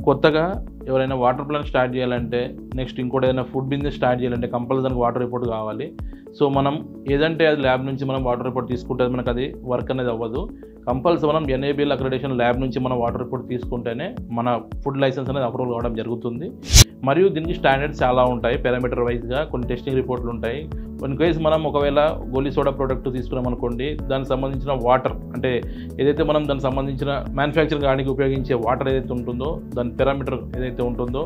కొత్తగా ఎవరైనా water plant start చేయాలంటే, నెక్స్ట్ ఇంకోటి ఏదైనా ఫుడ్ బిజినెస్ స్టార్ట్ చేయాలంటే కంపల్సరీ వాటర్ రిపోర్ట్ కావాలి. సో మనం ఏదంటే అది ల్యాబ్ నుంచి మనం వాటర్ రిపోర్ట్ తీసుకుంటే మనకు అది వర్క్ అనేది అవ్వదు. కంపల్సరీ మనం NABL అక్రిడేషన్ ల్యాబ్ నుంచి మనం వాటర్ రిపోర్ట్ తీసుకుంటేనే మన ఫుడ్ లైసెన్స్ అనేది అప్రూవల్ కావడం జరుగుతుంది. మరియు దీనికి స్టాండర్డ్స్ చాలా ఉంటాయి. పారామీటర్ వైజ్గా కొన్ని టెస్టింగ్ రిపోర్ట్లు ఉంటాయి. ఇన్ కేస్ మనం ఒకవేళ గోలీ సోడా ప్రోడక్ట్ తీసుకున్నాం అనుకోండి, దానికి సంబంధించిన వాటర్ అంటే ఏదైతే మనం దానికి సంబంధించిన మ్యానుఫ్యాక్చరింగ్ కావడానికి ఉపయోగించే వాటర్ ఏదైతే ఉంటుందో దాని పారామీటర్ ఏదైతే ఉంటుందో,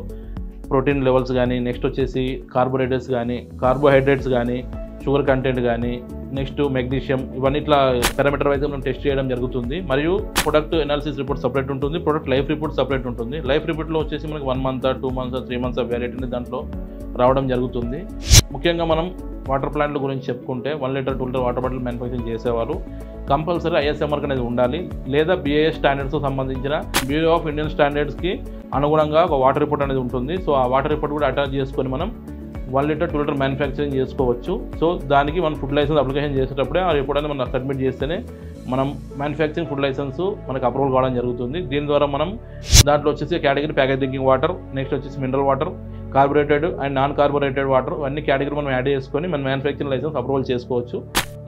ప్రోటీన్ లెవెల్స్ కానీ, నెక్స్ట్ వచ్చేసి కార్బోహైడ్రేట్స్ కానీ, షుగర్ కంటెంట్ కానీ, నెక్స్ట్ మెగ్నీషియం, ఇవన్నీ ఇట్లా పారామీటర్ వైజ్గా మనం టెస్ట్ చేయడం జరుగుతుంది. మరియు ప్రొడక్ట్ ఎనాలిసిస్ రిపోర్ట్ సపరేట్ ఉంటుంది, ప్రొడక్ట్ లైఫ్ రిపోర్ట్ సపరేట్ ఉంటుంది. లైఫ్ రిపోర్ట్లో వచ్చేసి మనకి 1 month, 2 months, 3 months వ్యాలిడిటీ అనేది దాంట్లో రావడం జరుగుతుంది. ముఖ్యంగా మనం వాటర్ ప్లాంట్ల గురించి చెప్పుకుంటే 1 litre 2 litre water bottle manufacturing చేసేవారు కంపల్సరీ ISMR అనేది ఉండాలి, లేదా BIS స్టాండర్డ్స్తో సంబంధించిన బ్యూరో ఆఫ్ ఇండియన్ స్టాండర్డ్స్కి అనుగుణంగా ఒక వాటర్ రిపోర్ట్ అనేది ఉంటుంది. సో ఆ వాటర్ రిపోర్ట్ కూడా అటాచ్ చేసుకొని మనం 1 లీటర్ 2 లీటర్ మ్యానుఫ్యాక్చరింగ్ చేసుకోవచ్చు. సో దానికి మనం ఫుడ్ లైసెన్స్ అప్లికేషన్ చేసేటప్పుడే ఆ రిపోర్ట్ అనేది మనం సబ్మిట్ చేస్తేనే మనం మ్యానుఫ్యాక్చరింగ్ ఫుడ్ లైసెన్స్ మనకు అప్రూవల్ కావడం జరుగుతుంది. దీని ద్వారా మనం దాంట్లో వచ్చేసి category package drinking water, next వచ్చేసి mineral water, carbonated and non carbonated water, అన్ని కేటగిరీ మనం యాడ్ చేసుకొని మన మ్యానుఫ్యాక్చరింగ్ లైసెన్స్ అప్రూవల్ చేసుకోవచ్చు.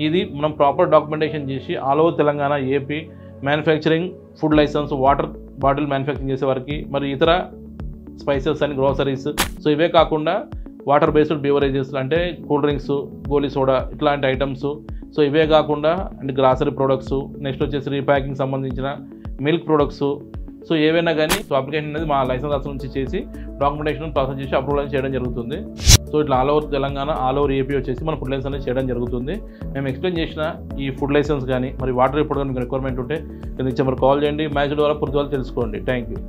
ఇది మనం ప్రాపర్ డాక్యుమెంటేషన్ చేసి all over Telangana, AP manufacturing food licence water bottle manufacturing చేసే వారికి, మరి ఇతర స్పైసెస్ అండ్ గ్రోసరీస్, సో ఇవే కాకుండా వాటర్ బేస్డ్ బీవరేజెస్ అంటే కూల్ డ్రింక్స్, గోలీ సోడా ఇట్లాంటి ఐటమ్స్, సో ఇవే కాకుండా అండ్ గ్రాసరీ ప్రొడక్ట్స్, నెక్స్ట్ వచ్చేసి రీప్యాకింగ్ సంబంధించిన మిల్క్ ప్రొడక్ట్స్, సో ఏవైనా కానీ సో అప్లికేషన్ అనేది మా లైసెన్స్ ఆఫీస్ నుంచి చేసి డాక్యుమెంటేషన్ ప్రాసెస్ చేసి అప్రూవల్ చేయడం జరుగుతుంది. సో ఇట్లా all over Telangana, all over AP వచ్చేసి మన ఫుడ్ లైసెన్స్ అనేది చేయడం జరుగుతుంది. మేము ఎక్స్ప్లెయిన్ చేసిన ఈ ఫుడ్ లైసెన్స్ కానీ మరి వాటర్ రిపోర్ట్ కానీ మీకు రిక్వైర్మెంట్ ఉంటే కింద కాల్ చేయండి, మ్యాచ్ ద్వారా పూర్తి వాళ్ళు తెలుసుకోండి. Thank you.